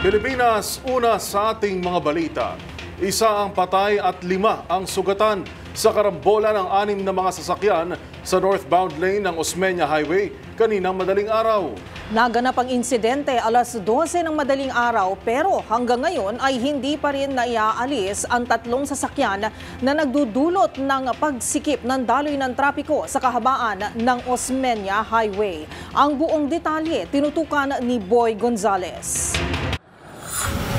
Pilipinas, una sa ating mga balita. Isa ang patay at 5 ang sugatan sa karambola ng 6 na mga sasakyan sa northbound lane ng Osmeña Highway kaninang madaling araw. Naganap ang insidente alas 12 ng madaling araw pero hanggang ngayon ay hindi pa rin naiaalis ang 3 sasakyan na nagdudulot ng pagsikip ng daloy ng trapiko sa kahabaan ng Osmeña Highway. Ang buong detalye tinutukan ni Boy Gonzales.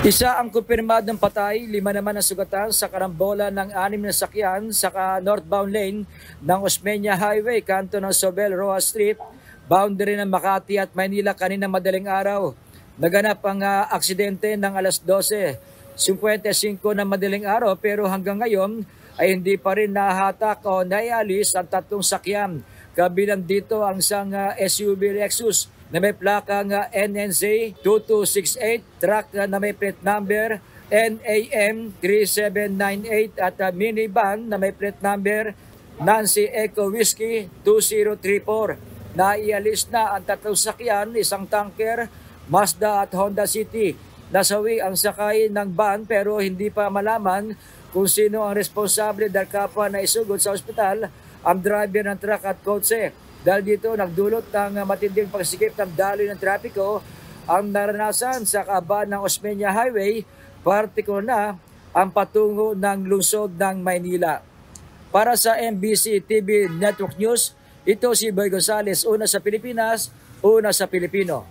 Isa ang kumpirmadong patay, 5 naman ang sugatan sa karambola ng 6 na sakyan sa northbound lane ng Osmeña Highway, kanto ng Sobel Roa Street, boundary ng Makati at Maynila kanina madaling araw. Naganap ang aksidente ng alas 12:55 ng madaling araw pero hanggang ngayon ay hindi pa rin nahatak o naialis ang 3 sakyan. Kabilang dito ang isang SUV Lexus na may plakang NNC 2268, truck na may plate number NAM 3798 at minivan na may plate number Nancy Echo Whiskey 2034. Naialis na ang 3 sakyan, isang tanker, Mazda at Honda City. Nasawi ang sakay ng van pero hindi pa malaman kung sino ang responsable dahil kapwa na isugod sa ospital ang driver ng truck at kotse. Dahil dito nagdulot ng matinding pagsikip ng daloy ng trapiko ang naranasan sa kahabaan ng Osmeña Highway, partikular na ang patungo ng lungsod ng Maynila. Para sa MBC TV Network News, ito si Boy Gonzales, una sa Pilipinas, una sa Pilipino.